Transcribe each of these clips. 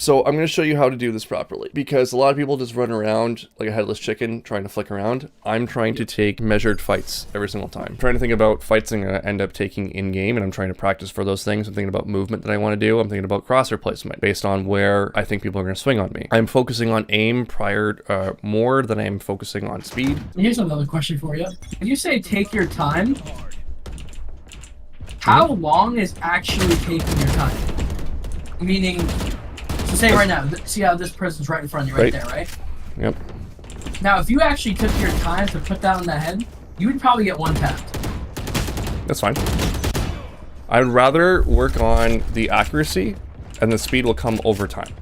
So I'm going to show you how to do this properly, because a lot of people just run around like a headless chicken trying to flick around. I'm trying to take measured fights every single time. I'm trying to think about fights I'm going to end up taking in game, and I'm trying to practice for those things. I'm thinking about movement that I want to do. I'm thinking about crosshair placement based on where I think people are going to swing on me. I'm focusing on aim more than I'm focusing on speed. Here's another question for you. When you say take your time, how long is actually taking your time? Meaning, so say right now, see how this person's right in front of you, right there, right? Yep. Now, if you actually took your time to put down the head, you would probably get one tapped. That's fine. I'd rather work on the accuracy, and the speed will come over time.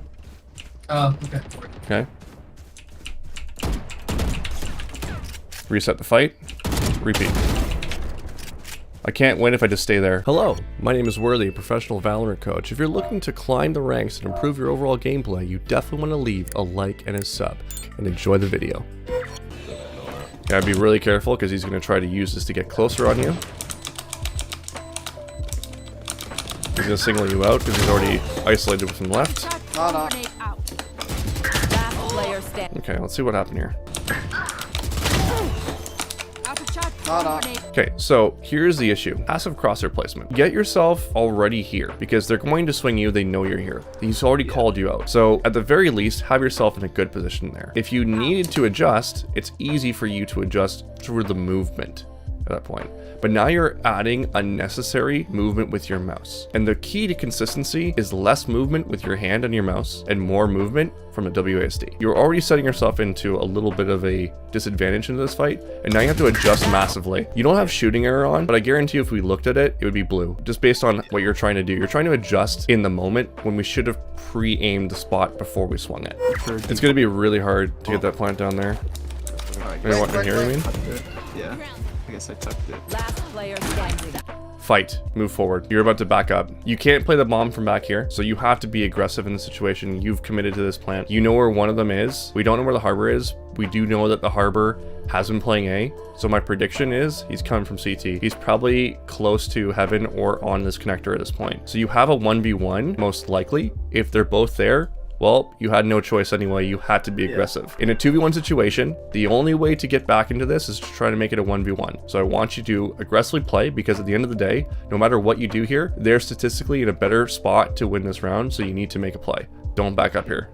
Okay. Okay. Reset the fight. Repeat. I can't win if I just stay there. Hello, my name is Worthy, a professional Valorant coach. If you're looking to climb the ranks and improve your overall gameplay, you definitely want to leave a like and a sub, and enjoy the video. Gotta be really careful, because he's going to try to use this to get closer on you. He's going to single you out, because he's already isolated from left. Okay, let's see what happened here. Okay, so here's the issue. Passive crosshair placement. Get yourself already here, because they're going to swing you, they know you're here. He's already called you out. So at the very least, have yourself in a good position there. If you needed to adjust, it's easy for you to adjust through the movement at that point. But now you're adding unnecessary movement with your mouse. And the key to consistency is less movement with your hand on your mouse and more movement from a WASD. You're already setting yourself into a little bit of a disadvantage in this fight, and now you have to adjust massively. You don't have shooting error on, but I guarantee you if we looked at it, it would be blue, just based on what you're trying to do. You're trying to adjust in the moment when we should have pre-aimed the spot before we swung it. It's going to be really hard to get that plant down there. What in here, you mean? Yeah. I guess I tucked it. Last player standing. Fight. Move forward. You're about to back up. You can't play the bomb from back here, so you have to be aggressive in the situation. You've committed to this plant. You know where one of them is. We don't know where the harbor is. We do know that the harbor has been playing A, so my prediction is he's coming from CT. He's probably close to heaven or on this connector at this point. So you have a 1v1, most likely. If they're both there, well, you had no choice anyway. You had to be aggressive. In a 2v1 situation, the only way to get back into this is to try to make it a 1v1. So I want you to aggressively play, because at the end of the day, no matter what you do here, they're statistically in a better spot to win this round, so you need to make a play. Don't back up here.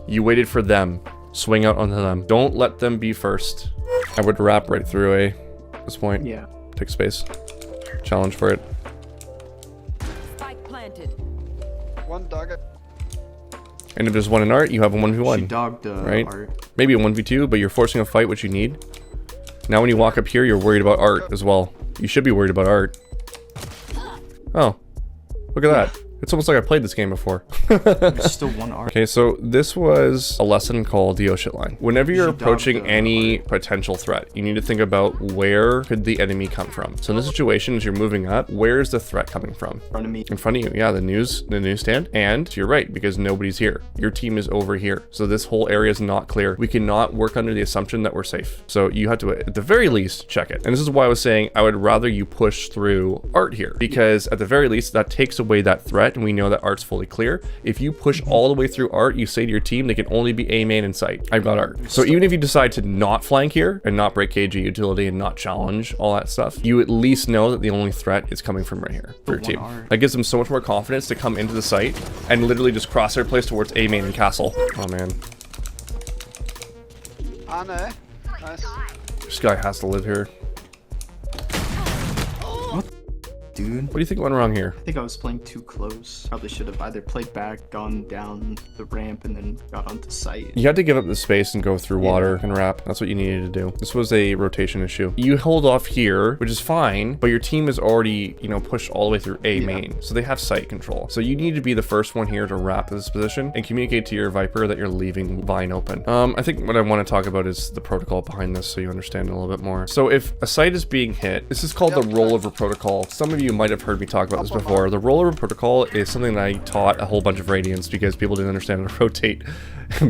You waited for them. Swing out onto them. Don't let them be first. I would wrap right through A at this point. Yeah. Take space. Challenge for it. Spike planted. One dog. And if there's one in art, you have a 1v1. She dogged right? art. Maybe a 1v2, but you're forcing a fight, which you need. Now when you walk up here, you're worried about art as well. You should be worried about art. Oh, look at that. It's almost like I played this game before. There's still one art. Okay, so this was a lesson called the shit line. Whenever you're approaching any potential threat, you need to think about where could the enemy come from. So in this situation, as you're moving up, where's the threat coming from? In front of me. In front of you, yeah, the newsstand. And to your right, because nobody's here. Your team is over here. So this whole area is not clear. We cannot work under the assumption that we're safe. So you have to, at the very least, check it. And this is why I was saying I would rather you push through art here, because at the very least, that takes away that threat, and we know that art's fully clear. If you push all the way through art, you say to your team, they can only be A main in sight. I've got art. So even if you decide to not flank here and not break KG utility and not challenge all that stuff, you at least know that the only threat is coming from right here for your team. That gives them so much more confidence to come into the site and literally just cross their place towards A main and castle. Oh man. Anna. Nice. This guy has to live here. Dude. What do you think went wrong here? I think I was playing too close. Probably should have either played back, gone down the ramp, and then got onto site. You had to give up the space and go through water and wrap. That's what you needed to do. This was a rotation issue. You hold off here, which is fine, but your team is already, you know, pushed all the way through A main. So they have site control. So you need to be the first one here to wrap this position and communicate to your Viper that you're leaving Vine open. I think what I want to talk about is the protocol behind this, so you understand it a little bit more. So if a site is being hit, this is called the rollover protocol. Some of you you might have heard me talk about this before. The rollover protocol is something that I taught a whole bunch of Radiants because people didn't understand how to rotate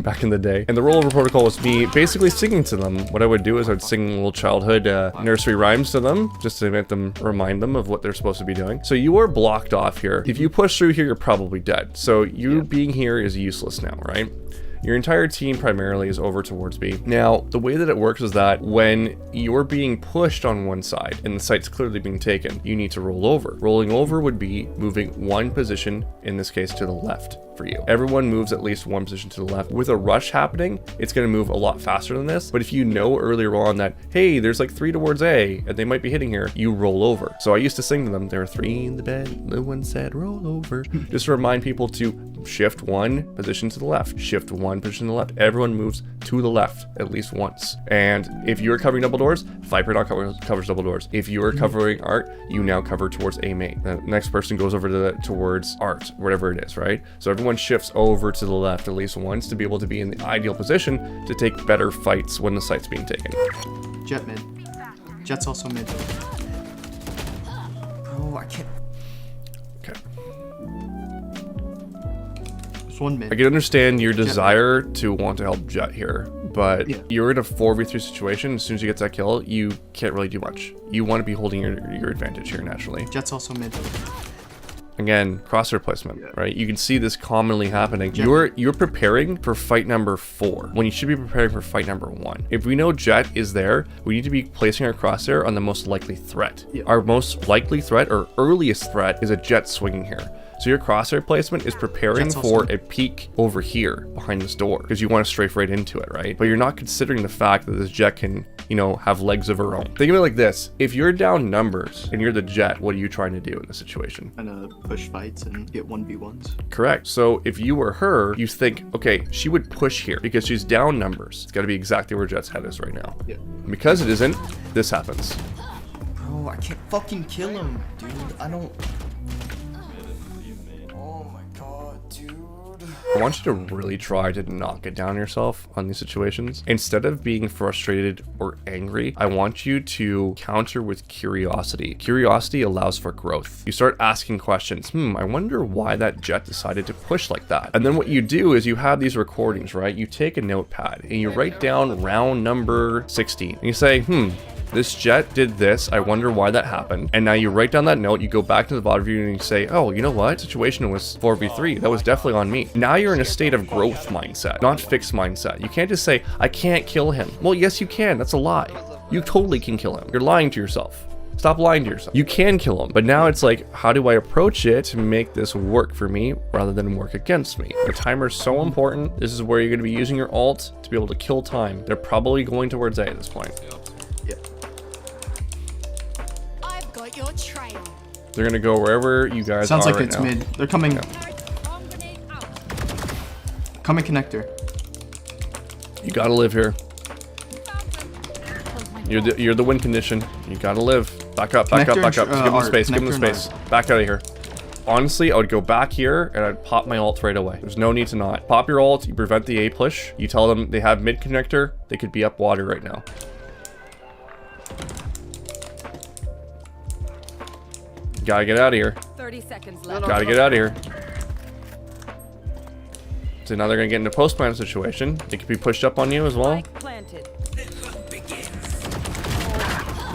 back in the day. And the rollover protocol was me basically singing to them. What I would do is I would sing little childhood nursery rhymes to them just to make them remind them of what they're supposed to be doing. So you are blocked off here. If you push through here, you're probably dead. So you being here is useless now, right? Your entire team primarily is over towards B. Now, the way that it works is that when you're being pushed on one side and the site's clearly being taken, you need to roll over. Rolling over would be moving one position, in this case to the left for you. Everyone moves at least one position to the left. With a rush happening, it's going to move a lot faster than this. But if you know earlier on that, hey, there's like 3 towards A and they might be hitting here, you roll over. So I used to sing to them, there are 3 in the bed, no one said roll over. Just to remind people to shift one position to the left, shift one position to the left. Everyone moves to the left at least once. And if you're covering double doors, Viper now covers double doors. If you are covering Art, you now cover towards A main. The next person goes over towards Art, whatever it is, right? So everyone shifts over to the left at least once to be able to be in the ideal position to take better fights when the site's being taken. Jet mid. Jet's also mid. Bro, I can't. Okay. There's one mid. I can understand your desire to want to help Jet here, but Yeah. you're in a 4v3 situation. As soon as you get that kill, you can't really do much. You want to be holding your advantage here naturally. Jet's also mid. Again, crosshair placement, right? You can see this commonly happening. Yeah. You're preparing for fight number 4 when you should be preparing for fight number 1. If we know Jet is there, we need to be placing our crosshair on the most likely threat. Yeah. Our most likely threat or earliest threat is a Jet swinging here. So your crosshair placement is preparing Jet's for also a peek over here behind this door because you want to strafe right into it, right? But you're not considering the fact that this Jet can, you know, have legs of her own. Think of it like this. If you're down numbers and you're the Jet, what are you trying to do in this situation? Trying to push fights and get 1v1s. Correct. So if you were her, you think, okay, she would push here because she's down numbers. It's got to be exactly where Jet's head is right now. Yeah. And because it isn't, this happens. Bro, I can't fucking kill him, dude. I don't. Oh my god, dude. I want you to really try to not get down yourself on these situations. Instead of being frustrated or angry, I want you to counter with curiosity. Curiosity allows for growth. You start asking questions. I wonder why that Jet decided to push like that. And then what you do is you have these recordings, right? You take a notepad and you write down round number 16. And you say, this Jet did this. I wonder why that happened. And now you write down that note, you go back to the VOD view and you say, oh, you know what? Situation was 4v3. That was definitely on me. Now you're in a state of growth mindset, not fixed mindset. You can't just say, I can't kill him. Well, yes, you can. That's a lie. You totally can kill him. You're lying to yourself. Stop lying to yourself. You can kill him, but now it's like, how do I approach it to make this work for me rather than work against me? The timer is so important. This is where you're going to be using your ult to be able to kill time. They're probably going towards A at this point. Yeah. I've got your trail. They're gonna go wherever you guys Sounds are like right it's now. mid. They're coming. Bomb grenade out. Coming connector. You gotta live here. You're the win condition. You gotta live. Back up, back up, Connector back up. and, Just give them Art. space. Give them Connector and space. Back out of here. Honestly, I would go back here and I'd pop my ult right away. There's no need to not. Pop your ult. You prevent the A push. You tell them they have mid connector. They could be up water right now. Gotta get out of here. 30 seconds left. Gotta get out of here. So now they're gonna get into post plant situation. They could be pushed up on you as well. Spike planted.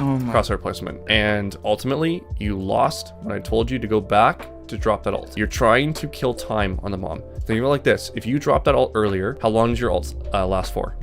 Oh my. Crosshair placement. And ultimately, you lost when I told you to go back to drop that ult. You're trying to kill time on the bomb. Think of it like this. If you drop that ult earlier, how long does your ult last for?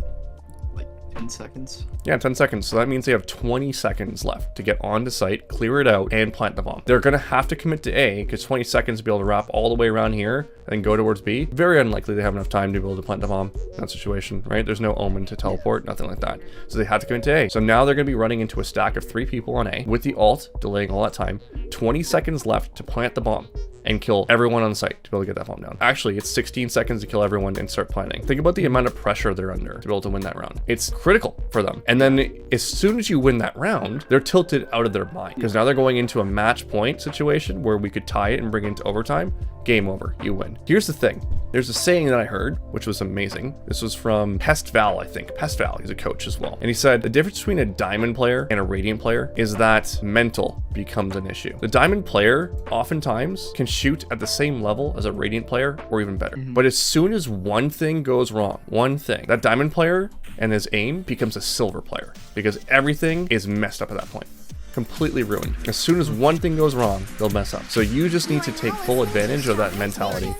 Like 10 seconds. Yeah, 10 seconds. So that means they have 20 seconds left to get onto site, clear it out, and plant the bomb. They're going to have to commit to A because 20 seconds to be able to wrap all the way around here and go towards B. Very unlikely they have enough time to be able to plant the bomb in that situation, right? There's no omen to teleport, nothing like that. So they had to commit to A. So now they're going to be running into a stack of 3 people on A with the ult, delaying all that time. 20 seconds left to plant the bomb and kill everyone on site to be able to get that bomb down. Actually, it's 16 seconds to kill everyone and start planting. Think about the amount of pressure they're under to be able to win that round. It's critical for them. And then as soon as you win that round, they're tilted out of their mind because now they're going into a match point situation where we could tie it and bring it into overtime. Game over, you win. Here's the thing. There's a saying that I heard, which was amazing. This was from Pestval, I think. Pestval, he's a coach as well. And he said the difference between a diamond player and a radiant player is that mental becomes an issue. The diamond player oftentimes can shoot at the same level as a radiant player or even better. But as soon as one thing goes wrong, one thing, that diamond player and his aim becomes a silver player because everything is messed up at that point. Completely ruined. As soon as one thing goes wrong, they'll mess up. So you just need to take full advantage of that mentality.